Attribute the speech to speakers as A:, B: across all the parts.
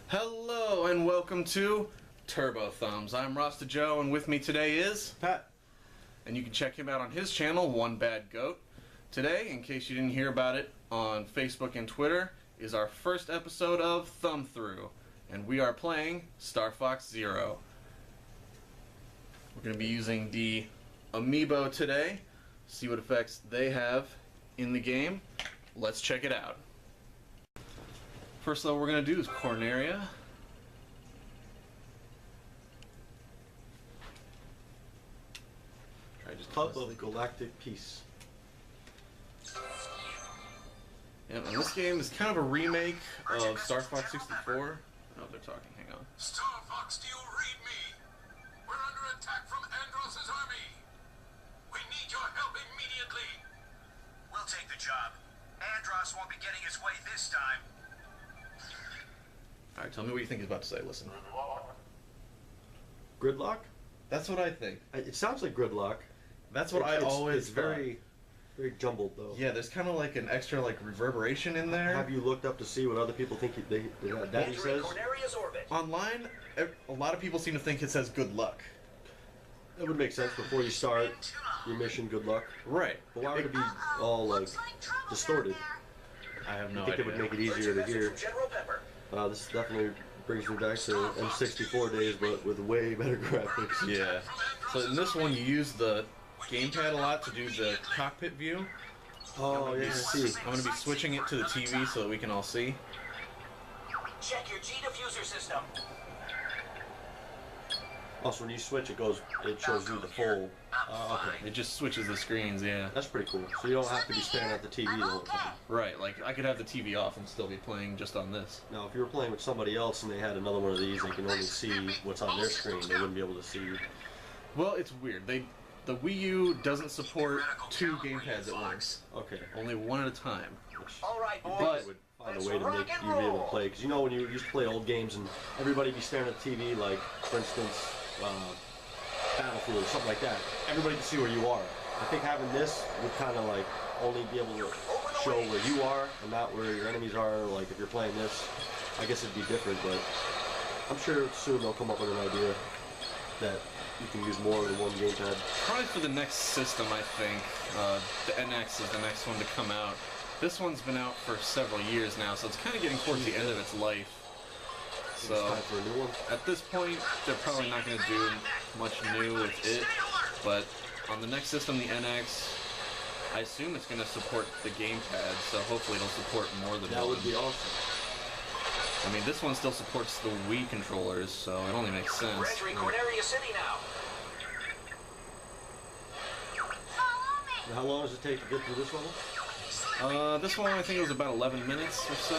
A: Hello and welcome to Turbo Thumbs. I'm Rasta Joe and with me today is
B: Pat.
A: And you can check him out on his channel, One Bad Goat. Today, in case you didn't hear about it on Facebook and Twitter, is our first episode of Thumb Through. And we are playing Star Fox Zero. We're going to be using the Amiibo today. See what effects they have in the game. Let's check it out. First level we're going to do is Corneria.
B: Club of Galactic Peace.
A: Yeah, and this game is kind of a remake of Star Fox 64. Oh, they're talking. Hang on.
C: Star Fox, do you read me? We're under attack from Andross's army. We need your help immediately.
D: We'll take the job. Andross won't be getting his way this time.
A: Alright, tell me what you think he's about to say. Listen.
B: Gridlock?
A: That's what I think.
B: It sounds like Gridlock.
A: That's what I always
B: It's very jumbled, though.
A: Yeah, there's kind of like an extra like reverberation in there.
B: Have you looked up to see what other people think Daddy says?
D: Corneria's orbit.
A: Online, a lot of people seem to think it says good luck.
B: That would make sense before you start your mission, good luck.
A: Right.
B: But why would it be all, like, distorted?
A: I have no
B: I think
A: idea.
B: it would make it easier to hear.
D: General Pepper.
B: This definitely brings me back to N64 days, but with way better graphics.
A: Yeah. So in this one, you use the gamepad a lot to do the cockpit view.
B: Oh, yeah, I see.
A: I'm going to be switching it to the TV so that we can all see.
D: Check your G diffuser system.
B: Also, when you switch, it shows you the full. Okay.
A: It just switches the screens, yeah.
B: That's pretty cool. So you don't have to be staring at the TV the whole time.
A: Right, like I could have the TV off and still be playing just on this.
B: Now, if you were playing with somebody else and they had another one of these, they can only see what's on their screen. They wouldn't be able to see.
A: Well, it's weird. The Wii U doesn't support two gamepads at once.
B: Okay.
A: Only one at a time.
D: All right, boys.
A: But
B: Would find a way to make you be able to play. Because you know when you used to play old games and everybody be staring at the TV, like, for instance, Battlefield or something like that, everybody can see where you are. I think having this would kind of like only be able to show where you are and not where your enemies are. Like if you're playing this, I guess it'd be different, but I'm sure soon they'll come up with an idea that you can use more than one gamepad.
A: probably for the next system, I think. The NX is the next one to come out. This one's been out for several years now, so it's kind of getting towards the end of its life. So,
B: It's time for a new one.
A: at this point, they're probably not going to do much new with it, but on the next system, the NX, I assume it's going to support the gamepad, so hopefully it'll support more than
B: That
A: one.
B: would be awesome.
A: I mean, this one still supports the Wii controllers, so it only makes sense.
D: We're entering Corneria City now.
B: And how long does it take to get through this level?
A: This one I think it was about 11 minutes or so.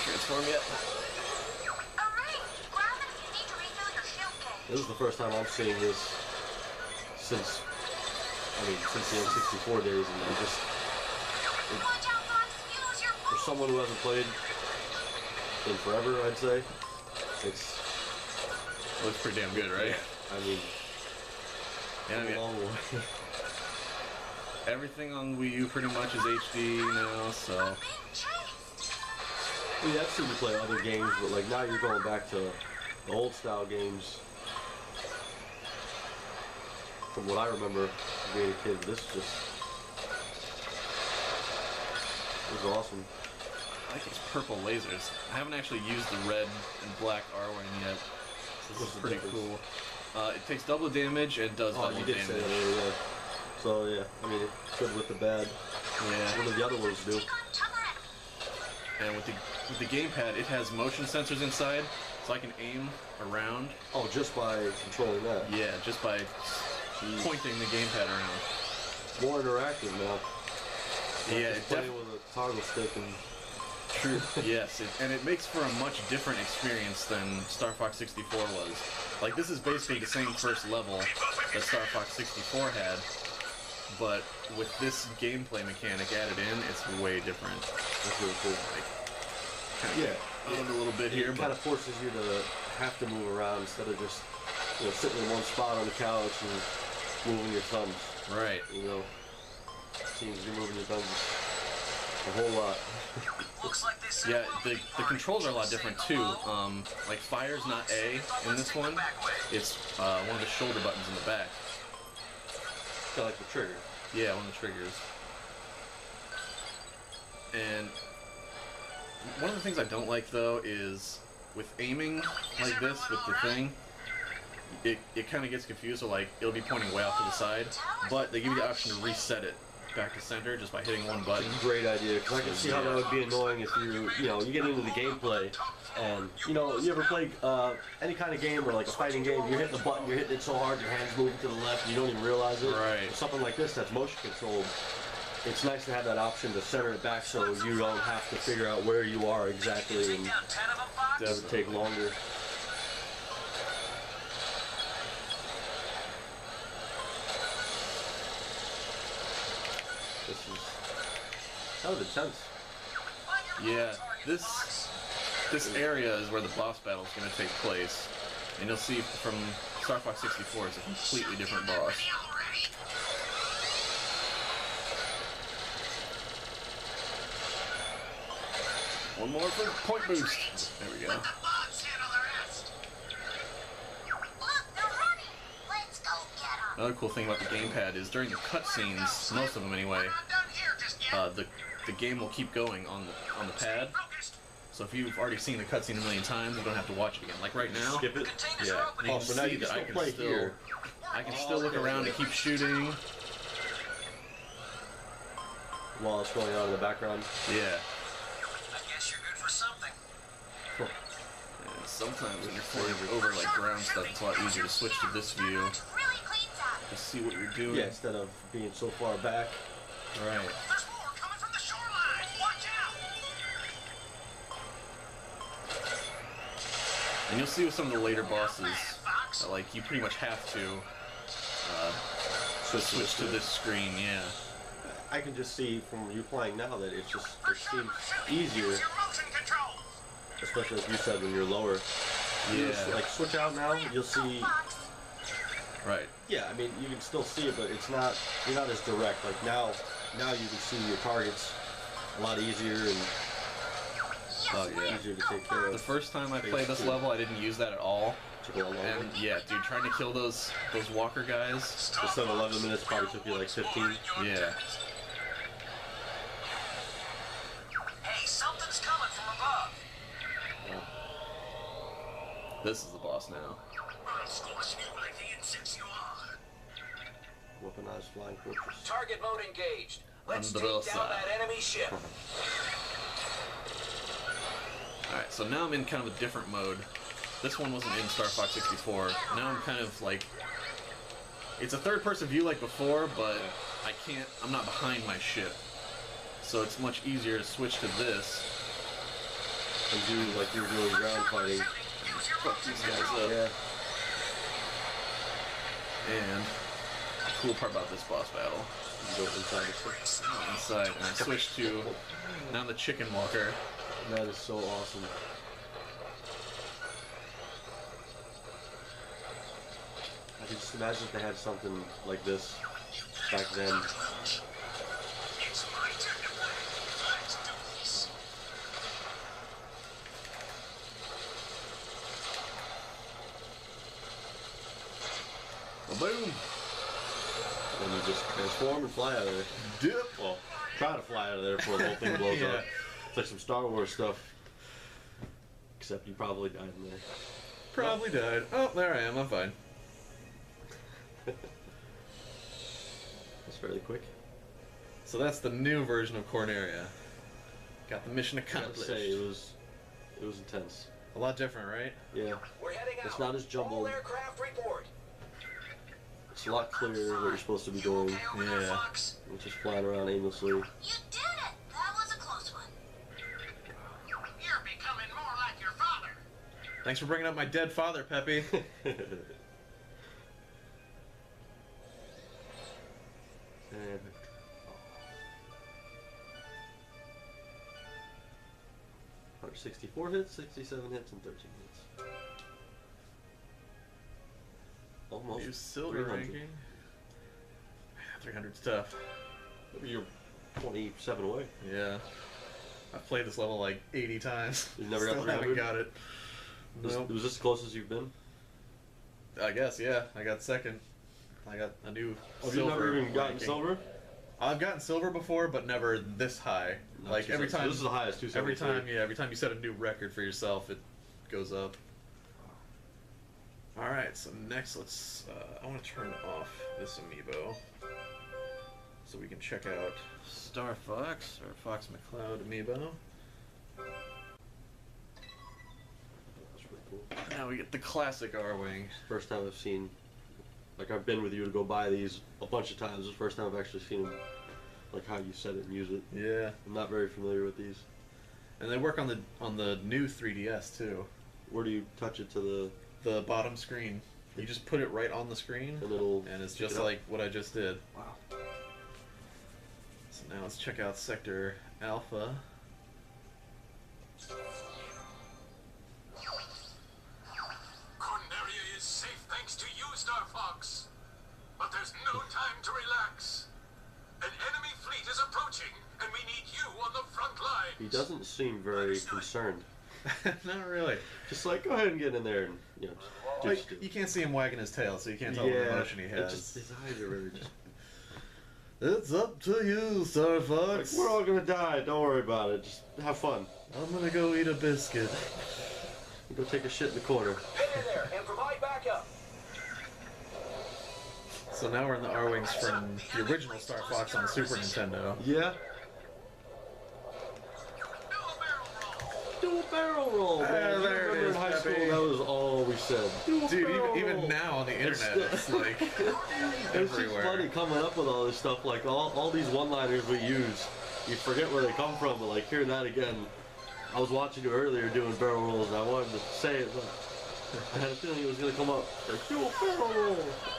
A: Transform yet?
B: This is the first time I'm seeing this since the N64 days, and for someone who hasn't played in forever, I'd say,
A: Looks pretty damn good, right?
B: I mean,
A: Yeah, I
B: a
A: mean,
B: long way.
A: everything on Wii U pretty much is HD now, so...
B: Yeah, I've seen you play other games, but like now you're going back to the old style games. From what I remember being a kid, this was awesome.
A: I like these purple lasers. I haven't actually used the red and black R-Wing yet. This is pretty cool. It takes double damage and does double
B: you did
A: damage.
B: say that earlier, yeah. So yeah, I mean, it's good with the bad.
A: Yeah.
B: What do the other ones do?
A: And with the gamepad, it has motion sensors inside, so I can aim around.
B: Oh, just by controlling that.
A: Yeah, just by pointing the gamepad around.
B: More interactive now.
A: Yeah,
B: Just playing with a toggle stick and.
A: True. Yes, and it makes for a much different experience than Star Fox 64 was. Like, this is basically the same first level that Star Fox 64 had, but with this gameplay mechanic added in, it's way different.
B: That's really cool.
A: Owned a little bit here,
B: It kind of forces you to have to move around instead of just sitting in one spot on the couch and moving your thumbs.
A: right.
B: You know, seems you're moving your thumbs a whole lot.
D: Looks like
A: Yeah, the controls are a lot different too. Like fire's not A in this one. It's one of the shoulder buttons in the back.
B: Kind of like the trigger.
A: Yeah, one of the triggers. And one of the things I don't like though is with aiming like this with the thing, it kind of gets confused. So like it'll be pointing way off to the side, but they give you the option to reset it back to center just by hitting one button.
B: Great idea, because I can see how that would be annoying if you get into the gameplay, and you ever play any kind of game or like a fighting game, you're hitting the button, you're hitting it so hard, your hands moving to the left, and you don't even realize it.
A: Right.
B: Something like this that's motion controlled. It's nice to have that option to center it back so you don't have to figure out where you are exactly and it doesn't take longer. This is kind of intense.
A: Yeah, this area is where the boss battle is going to take place, and you'll see from Star Fox 64 it's a completely different boss. One more for point boost. There we go. Another cool thing about the gamepad is during the cutscenes, most of them anyway, the game will keep going on the pad. So if you've already seen the cutscene a million times, you don't have to watch it again. Like right now,
B: Skip it.
A: yeah. You can
B: So now
A: see
B: you can
A: that
B: still play here.
A: I can still look around and keep shooting.
B: While it's going on in the background.
A: Yeah.
D: I guess you're good for something.
A: And sometimes when you're flying over like ground stuff, it's a lot easier to switch to this view to see what you're doing.
B: Yeah, instead of being so far back.
A: Right.
D: There's more coming from the shoreline. Watch out!
A: And you'll see with some of the later bosses, that, like you pretty much have to switch to this screen. Yeah.
B: I can just see from you playing now that it seems easier,
D: Use your motion controls.
B: especially as you said when you're lower. You just,
A: Yeah.
B: like switch out now, you'll see.
A: Right.
B: Yeah, I mean you can still see it, but you're not as direct. Like now you can see your targets a lot easier and
A: Oh yeah.
B: easier to take care
A: The
B: of.
A: first time I played this level, I didn't use that at all.
B: Took a lot longer.
A: And yeah, dude, trying to kill those walker guys.
B: Instead of 11 minutes, probably took you like 15.
A: Yeah.
D: Hey, something's coming from above.
A: This is the boss now.
C: I'll squash you like the insects you are.
B: Weaponized flying fortress.
D: Target mode engaged. Let's take
A: Androsa.
D: down that enemy ship.
A: Alright, so now I'm in kind of a different mode. This one wasn't in Star Fox 64. Now I'm kind of like... It's a third-person view like before, but I'm not behind my ship. So it's much easier to switch to this.
B: And do like you're doing ground fighting.
A: Fuck these guys up.
B: Yeah.
A: And the cool part about this boss battle,
B: You go inside the ship.
A: inside, and I switch to, now I'm the chicken walker.
B: That is so awesome. I can just imagine if they had something like this back then.
C: It's my turn to play. Let's do this.
A: Boom!
B: And you just transform and fly out of there.
A: Dip!
B: Well, try to fly out of there before the whole thing blows
A: Yeah.
B: up. It's like some Star Wars stuff. Except you probably died in there.
A: Probably died. Oh, there I am. I'm fine.
B: That's fairly quick.
A: So that's the new version of Corneria. Got the mission
B: I gotta
A: accomplished.
B: say, it was intense.
A: A lot different, right?
B: Yeah.
D: We're heading out.
B: It's not as jumbled.
D: All aircraft report.
B: It's a lot clearer what you're supposed to be doing.
C: Okay over there,
A: Yeah.
C: Fox?
B: You're just flying around aimlessly.
E: You did it! That was a close one.
C: You're becoming more like your father.
A: Thanks for bringing up my dead father, Peppy.
B: And 164 hits, 67 hits, and 13 hits. Almost
A: New silver
B: 300.
A: ranking. Man, 300 stuff.
B: Maybe you're 27 away.
A: Yeah. I've played this level like 80 times.
B: You never
A: Still
B: got
A: haven't got it. Nope.
B: Was this as close as you've been?
A: I guess, yeah. I got second. I got a new silver.
B: You've never even gotten
A: ranking.
B: silver?
A: I've gotten silver before, but never this high. Like every time.
B: So this is the highest, 273.
A: Every time you set a new record for yourself, it goes up. All right, so next let's. I want to turn off this amiibo, so we can check out Star Fox or Fox McCloud amiibo.
B: That's pretty cool.
A: Now we get the classic R-Wing.
B: First time I've seen, like I've been with you to go buy these a bunch of times. This is the first time I've actually seen them, like how you set it and use it.
A: Yeah.
B: I'm not very familiar with these.
A: And they work on the new 3DS too.
B: Where do you touch it to
A: The bottom screen. You just put it right on the screen, and it's just like what I just did.
B: Wow.
A: So now let's check out Sector Alpha.
C: Corneria is safe thanks to you, Star Fox. But there's no time to relax. An enemy fleet is approaching, and we need you on the front lines.
B: He doesn't seem very concerned.
A: Not really.
B: Just like, go ahead and get in there and, you know, do
A: Like,
B: stupid.
A: you can't see him wagging his tail, so you can't tell what emotion he has.
B: His eyes are really just...
A: It's up to you, Star
B: Like,
A: Fox.
B: we're all gonna die, don't worry about it, just have fun.
A: I'm gonna go eat a biscuit.
B: Go take a shit in the corner.
D: Get in there and provide backup.
A: So now we're in the R-Wings from the original Star Fox on the Super Nintendo.
B: Yeah?
C: Do a barrel roll.
B: Do a barrel roll, man.
A: There
B: You
A: it
B: remember
A: is,
B: in high
A: Pepe.
B: school, that was all we said. Do a
A: Dude,
B: barrel
A: even
B: roll.
A: now on the internet, it's like
B: It's just
A: everywhere.
B: funny coming up with all this stuff, like all these one-liners we use. You forget where they come from, but like hearing that again, I was watching you earlier doing barrel rolls, and I wanted to say it, but I had a feeling it was gonna come up. Like, do a barrel roll.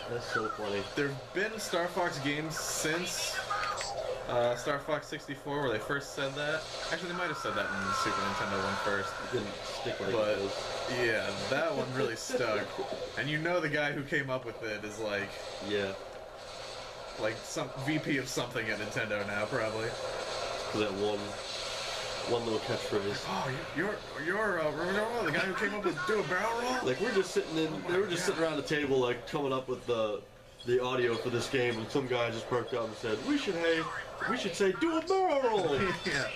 B: That's so funny.
A: There've been Star Fox games since Star Fox 64 where they first said that. Actually, they might have said that in the Super Nintendo one first.
B: It didn't stick like
A: But
B: it was.
A: yeah, that one really stuck. And you know the guy who came up with it is like
B: Yeah.
A: some VP of something at Nintendo now, probably.
B: For that one little catchphrase.
A: Oh, you're the guy who came up with do a barrel roll?
B: Like they were just sitting around the table, like coming up with the audio for this game, and some guy just perked up and said, we should say do a barrel roll.
A: Yeah.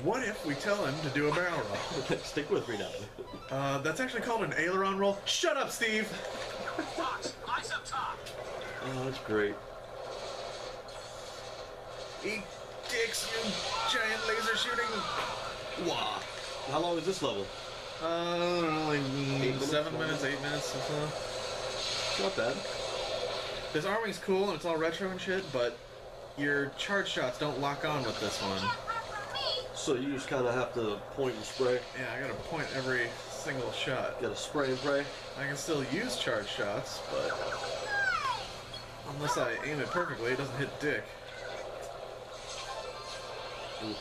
A: What if we tell him to do a barrel roll?
B: Stick with me now.
A: That's actually called an aileron roll. Shut up, Steve!
C: Fox, eyes up top.
B: Oh, that's great.
A: Eat dicks, you giant laser shooting. Wah.
B: How long is this level?
A: I don't know, like
B: 8
A: 7 minutes, 8 minutes or so.
B: It's not bad.
A: This R-Wing's cool and it's all retro and shit, but your charge shots don't lock on with this one.
E: Can't run from me.
B: So you just kind of have to point and spray.
A: Yeah, I gotta point every single shot.
B: You gotta spray and pray.
A: I can still use charge shots, but unless I aim it perfectly, it doesn't hit dick.
B: Ooh,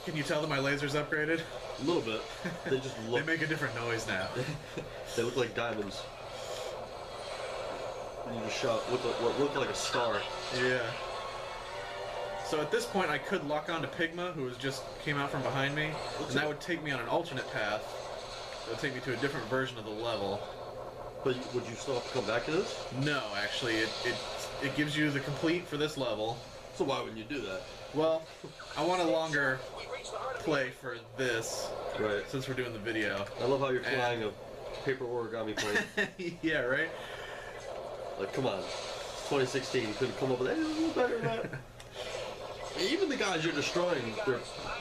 A: Can you tell that my laser's upgraded?
B: a little bit. They just
A: They
B: look.
A: make a different noise now.
B: They look like diamonds. And you just shot what looked like a star.
A: Yeah. So at this point, I could lock on to Pigma, who just came out from behind me, and that would take me on an alternate path. It would take me to a different version of the level.
B: But would you still have to come back to this?
A: No, actually, it gives you the complete for this level.
B: So why wouldn't you do that?
A: Well, I want a longer play for this,
B: Right.
A: since we're doing the video.
B: I love how you're flying a paper origami plane.
A: Yeah, right?
B: Like, come on. It's 2016. You couldn't come up with anything better than that. Even the guys you're destroying,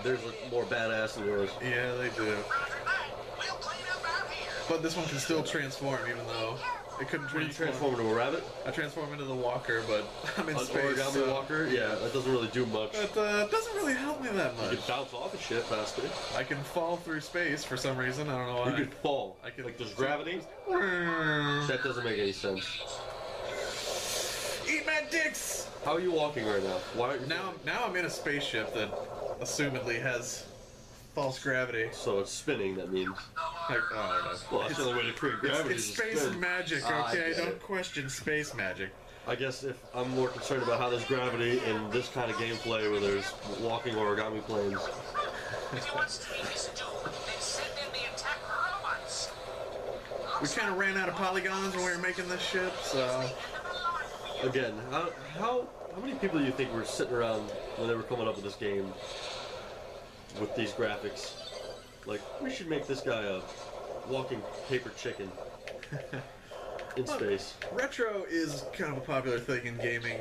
B: they're like more badass than yours.
A: Yeah, they do.
C: Roger that. We'll clean up out here.
A: But this one can still transform, even though it couldn't
B: When you
A: transform.
B: transform into a rabbit,
A: I transform into the walker, but I'm in
B: an
A: space.
B: origami
A: so-
B: walker, yeah, that doesn't really do much.
A: But doesn't really help me that
B: You
A: much.
B: can bounce off of shit faster.
A: I can fall through space for some reason. I don't know why.
B: You can fall.
A: I can-
B: Like there's gravity.
A: Eat
B: That doesn't make any sense.
A: my dicks!
B: How are you walking right now? Why aren't you
A: Now I'm in a spaceship that assumedly has false gravity.
B: So it's spinning, that means.
A: Like, oh, I don't know.
B: Well, that's the only way to create gravity
A: It's
B: is to
A: space
B: spin.
A: magic,
B: Ah, I
A: okay?
B: get
A: Don't
B: it.
A: question space magic.
B: I guess if I'm more concerned about how there's gravity in this kind of gameplay where there's walking origami planes.
C: If he wants to meet his doom, then send in the attack robots.
A: We kind of ran out of polygons when we were making this ship, so...
B: Again, how many people do you think were sitting around when they were coming up with this game with these graphics? Like, we should make this guy a walking paper chicken in space.
A: Retro is kind of a popular thing in gaming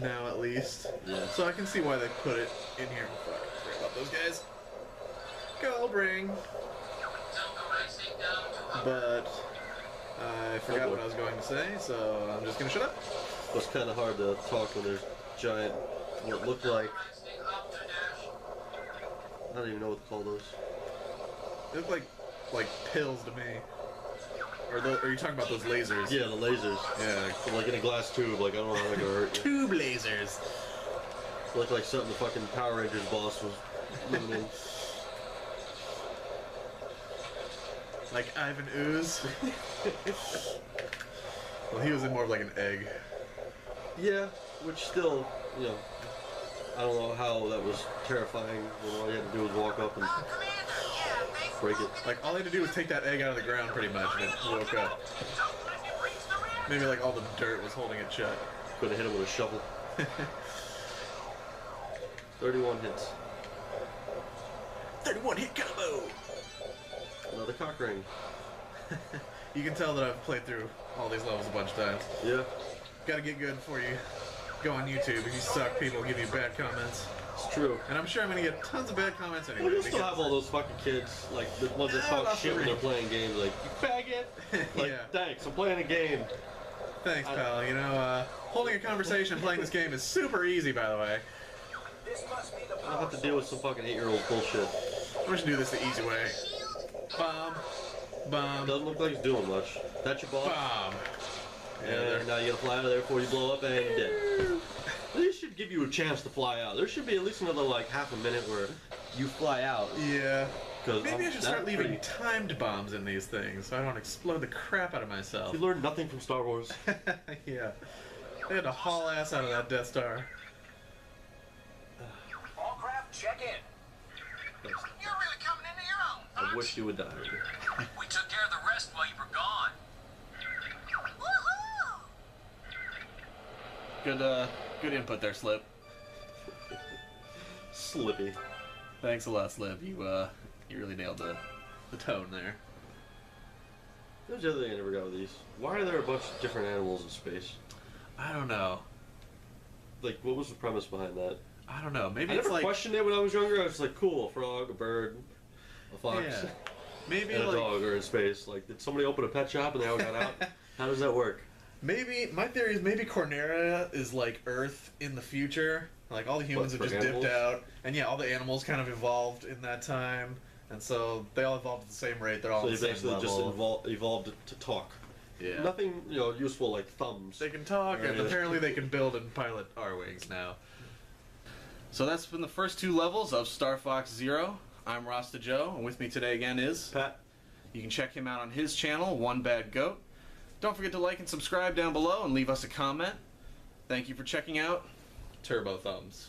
A: now, at least.
B: Yeah.
A: So I can see why they put it in here. Fuck, sorry about those guys. Gold ring. But I forgot what I was going to say, so I'm just gonna shut up.
B: It's kind of hard to talk when there's giant, what look like, I don't even know what to call those.
A: They look like pills to me. Or are you talking about those lasers?
B: Yeah, the lasers.
A: Yeah.
B: So like in a glass tube, like I don't know how they're gonna hurt you.
A: Tube lasers.
B: Look like something the fucking Power Rangers boss was living in.
A: Like Ivan Ooze. Well, he was in more of like an egg.
B: Yeah, which still, you know, I don't know how that was terrifying when all you had to do was walk up and break it.
A: Like, all they had to do was take that egg out of the ground, pretty much, and it woke up. Maybe, like, all the dirt was holding it shut.
B: Could have hit him with a shovel. 31 hits.
A: 31 hit combo!
B: Another cock ring.
A: You can tell that I've played through all these levels a bunch of times.
B: Yeah,
A: Gotta get good before you go on YouTube. If you suck, people give you bad comments.
B: it's true.
A: And I'm sure I'm gonna get tons of bad comments anyway.
B: Well, you still have all those fucking kids, like the ones that talk shit when they're playing games, like, you faggot! Like,
A: Yeah.
B: thanks, I'm playing a game.
A: Thanks, pal. You know, holding a conversation and playing this game is super easy, by the way.
B: I don't have to deal with some fucking 8-year-old bullshit.
A: I'm just gonna do this the easy way. Bomb. Bomb.
B: Doesn't look like he's doing much. That's your boss.
A: Bomb.
B: And now you gotta fly out of there before you blow up and you're dead. They should give you a chance to fly out. There should be at least another like half a minute where you fly out.
A: Yeah.
B: 'Cause
A: Maybe I should start leaving
B: pretty-
A: timed bombs in these things so I don't explode the crap out of myself.
B: You learned nothing from Star Wars.
A: Yeah. They had to haul ass out of that Death Star.
D: All craft, check in.
C: You're really coming into your own,
B: I
C: Fox.
B: wish you would die.
C: We took care of the rest while you were gone.
E: Woohoo!
A: Good input there, Slip.
B: Slippy.
A: Thanks a lot, Slip. You really nailed the tone there.
B: There's the other thing I never got with these. Why are there a bunch of different animals in space?
A: I don't know.
B: Like, what was the premise behind that?
A: I don't know. Maybe
B: I
A: it's
B: never
A: like
B: questioned it when I was younger. I was like, cool, a frog, a bird, a fox,
A: yeah. Maybe
B: and a
A: like
B: dog are in space. Like, did somebody open a pet shop and they all got out? How does that work?
A: maybe my theory is maybe Corneria is like Earth in the future. Like all the humans
B: What,
A: have
B: for
A: just
B: animals?
A: dipped out, and yeah, all the animals kind of evolved in that time, and so they all evolved at the same rate. They're all
B: So
A: on
B: they
A: the same
B: basically
A: level.
B: just evolved to talk.
A: Yeah.
B: Nothing, useful like thumbs.
A: They can talk, and
B: Right.
A: apparently they can build and pilot R-Wings now. So that's been the first two levels of Star Fox Zero. I'm Rasta Joe, and with me today again is
B: Pat.
A: You can check him out on his channel, One Bad Goat. Don't forget to like and subscribe down below and leave us a comment. Thank you for checking out Turbo Thumbs.